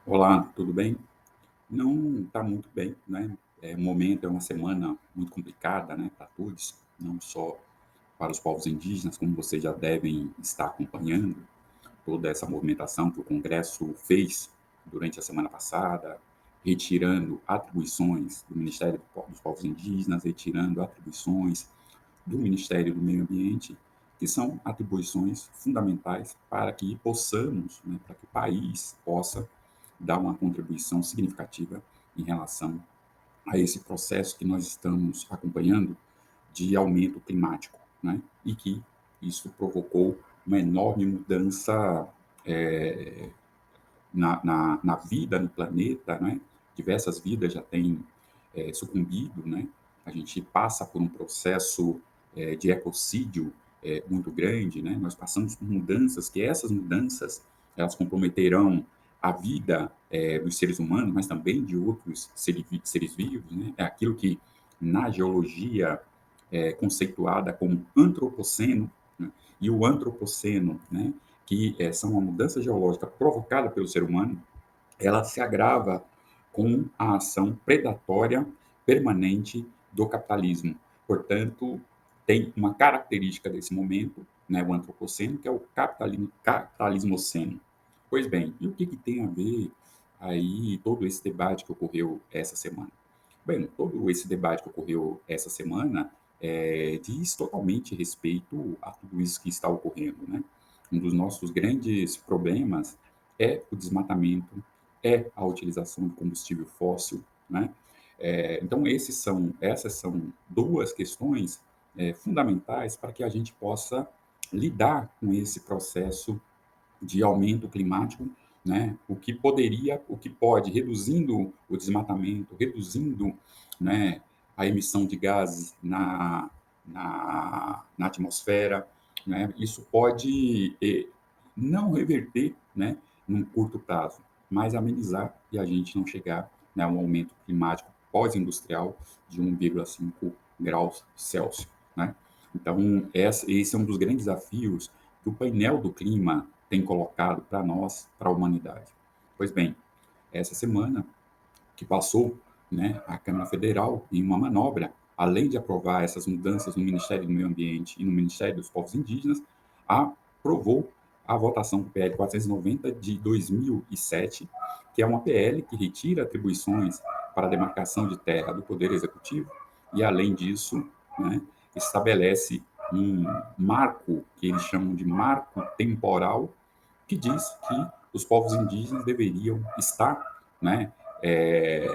Olá, tudo bem? Não está muito bem, né? O momento é uma semana muito complicada, né, para todos, não só para os povos indígenas, como vocês já devem estar acompanhando toda essa movimentação que o Congresso fez durante a semana passada, retirando atribuições do Ministério dos Povos Indígenas, retirando atribuições do Ministério do Meio Ambiente, que são atribuições fundamentais para que possamos, né, para que o país possa dar uma contribuição significativa em relação a esse processo que nós estamos acompanhando de aumento climático, né? E que isso provocou uma enorme mudança eh, na vida no planeta, né? Diversas vidas já têm sucumbido, né? A gente passa por um processo de ecocídio muito grande, né? Nós passamos por mudanças que essas mudanças elas comprometerão a vida dos seres humanos, mas também de outros seres vivos, né? É aquilo que na geologia é conceituada como antropoceno, né? E o antropoceno, né? Que são uma mudança geológica provocada pelo ser humano, ela se agrava com a ação predatória permanente do capitalismo. Portanto, tem uma característica desse momento, né, o antropoceno, que é o capitalismoceno. Pois bem, e o que tem a ver aí todo esse debate que ocorreu essa semana? Bem, todo esse debate que ocorreu essa semana diz totalmente respeito a tudo isso que está ocorrendo, né? Um dos nossos grandes problemas é o desmatamento, é a utilização de combustível fóssil, né? Então essas são duas questões fundamentais para que a gente possa lidar com esse processo de aumento climático, né? O que pode, reduzindo o desmatamento, reduzindo, né, a emissão de gases na atmosfera, né? Isso pode não reverter, né, num curto prazo, mas amenizar e a gente não chegar, né, a um aumento climático pós-industrial de 1,5 graus Celsius, né? Então, esse é um dos grandes desafios que o painel do clima tem colocado para nós, para a humanidade. Pois bem, essa semana que passou, né, a Câmara Federal, em uma manobra, além de aprovar essas mudanças no Ministério do Meio Ambiente e no Ministério dos Povos Indígenas, aprovou a votação do PL 490 de 2007, que é uma PL que retira atribuições para a demarcação de terra do Poder Executivo e, além disso, né, estabelece um marco que eles chamam de marco temporal, que diz que os povos indígenas deveriam estar, né,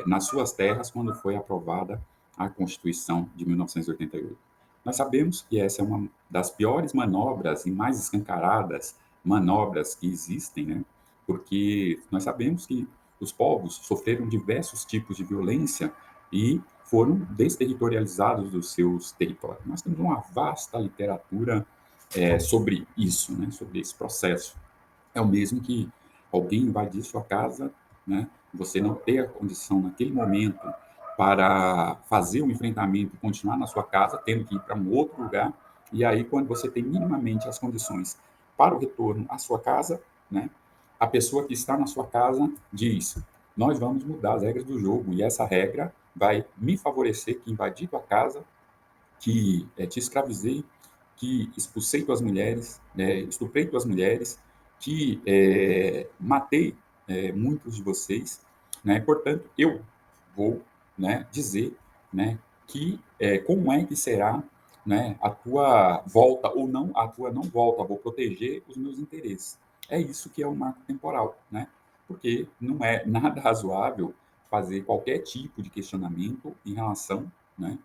nas suas terras quando foi aprovada a Constituição de 1988. Nós sabemos que essa é uma das piores manobras e mais escancaradas manobras que existem, né? Porque nós sabemos que os povos sofreram diversos tipos de violência e foram desterritorializados dos seus territórios. Nós temos uma vasta literatura sobre isso, né? Sobre esse processo. É o mesmo que alguém invadir sua casa, né? Você não ter a condição naquele momento para fazer um enfrentamento e continuar na sua casa, tendo que ir para um outro lugar. E aí, quando você tem minimamente as condições para o retorno à sua casa, né? A pessoa que está na sua casa diz: nós vamos mudar as regras do jogo e essa regra vai me favorecer que invadi tua casa, que te escravizei, que expulsei tuas mulheres, né, estuprei tuas mulheres, que matei muitos de vocês, né? Portanto, eu vou, né, dizer, né, que como é que será, né, a tua volta ou não, a tua não volta, vou proteger os meus interesses. É isso que é o marco temporal, né? Porque não é nada razoável fazer qualquer tipo de questionamento em relação, né,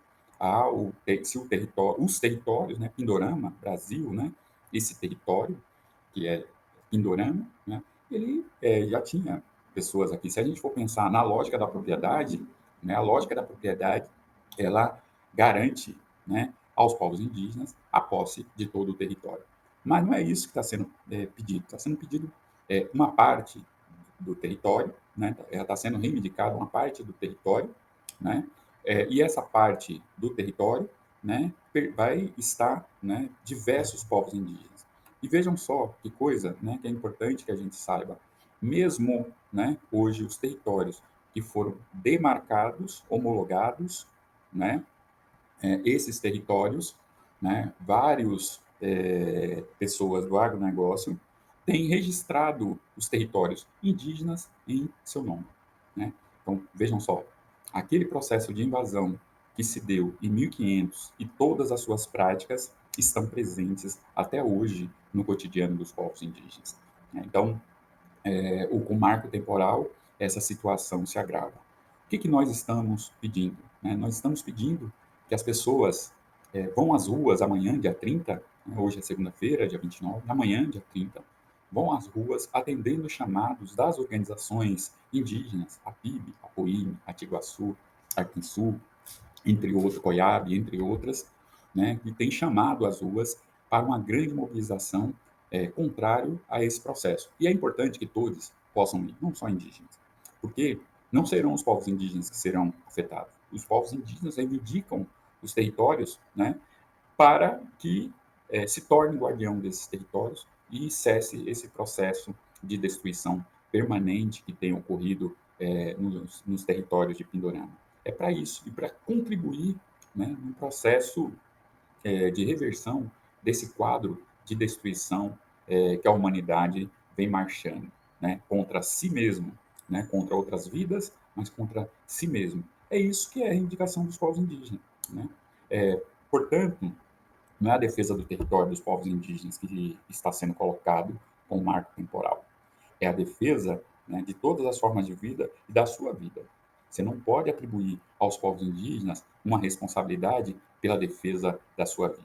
se o território, os territórios, né, Pindorama, Brasil, né, esse território que é Pindorama, né, ele já tinha pessoas aqui. Se a gente for pensar na lógica da propriedade, né, a lógica da propriedade, ela garante, né, aos povos indígenas a posse de todo o território. Mas não é isso que está sendo pedido. Está sendo pedido uma parte do território, né, está sendo reivindicada uma parte do território, né, e essa parte do território, né, vai estar, né, diversos povos indígenas. E vejam só que coisa, né, que é importante que a gente saiba. mesmo, né, hoje os territórios que foram demarcados, homologados, né, esses territórios, né, vários pessoas do agronegócio têm registrado os territórios indígenas em seu nome, né? Então, vejam só, aquele processo de invasão que se deu em 1500 e todas as suas práticas estão presentes até hoje no cotidiano dos povos indígenas, né? Então, com o marco temporal, essa situação se agrava. O que nós estamos pedindo, né? Nós estamos pedindo que as pessoas vão às ruas amanhã, dia 30, né? Hoje é segunda-feira, dia 29, amanhã, dia 30, vão às ruas atendendo chamados das organizações indígenas, a PIB, a POIM, a Tiguaçu, a Quinsul, entre outros, Coiab, entre outras, né, e tem chamado as ruas para uma grande mobilização contrário a esse processo. E é importante que todos possam ir, não só indígenas, porque não serão os povos indígenas que serão afetados. Os povos indígenas reivindicam os territórios, né, para que se torne guardião desses territórios e cesse esse processo de destruição permanente que tem ocorrido nos territórios de Pindorama. É para isso e para contribuir, né, no processo de reversão desse quadro de destruição que a humanidade vem marchando, né, contra si mesmo, né, contra outras vidas, mas contra si mesmo. É isso que é a reivindicação dos povos indígenas, né? Portanto, não é a defesa do território dos povos indígenas que está sendo colocado como marco temporal. É a defesa, né, de todas as formas de vida e da sua vida. Você não pode atribuir aos povos indígenas uma responsabilidade pela defesa da sua vida.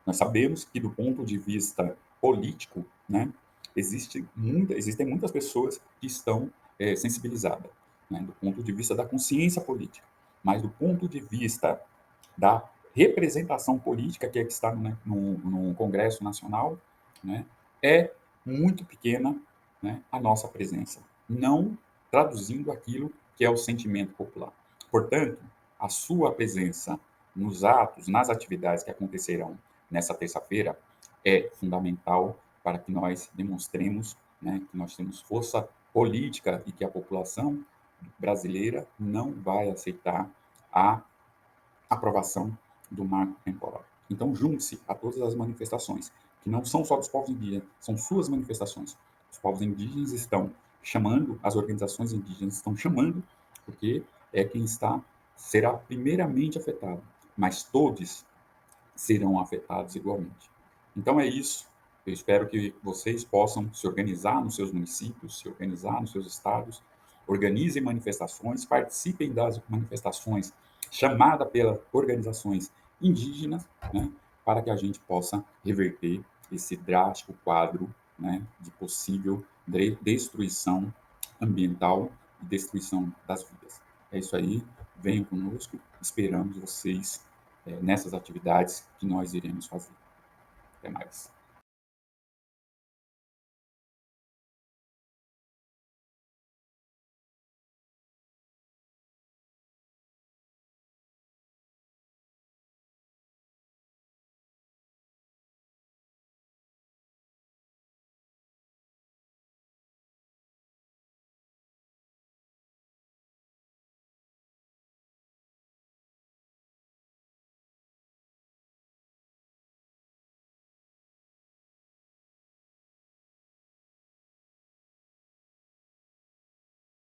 Nós sabemos que, do ponto de vista político, né, existem muitas pessoas que estão sensibilizadas, né, do ponto de vista da consciência política, mas do ponto de vista da representação política que está no Congresso Nacional, né, é muito pequena, né, a nossa presença, não traduzindo aquilo que é o sentimento popular. Portanto, a sua presença nos atos, nas atividades que acontecerão nessa terça-feira é fundamental para que nós demonstremos, né, que nós temos força política e que a população brasileira não vai aceitar a aprovação do marco temporal. Então, junte-se a todas as manifestações, que não são só dos povos indígenas, são suas manifestações. Os povos indígenas estão chamando, as organizações indígenas estão chamando, porque é quem será primeiramente afetado, mas todos serão afetados igualmente. Então é isso. Eu espero que vocês possam se organizar nos seus municípios, se organizar nos seus estados, organizem manifestações, participem das manifestações chamadas pelas organizações indígenas, né, para que a gente possa reverter esse drástico quadro, né, de possível destruição ambiental e destruição das vidas. É isso aí. Venham conosco. Esperamos vocês nessas atividades que nós iremos fazer. Até mais.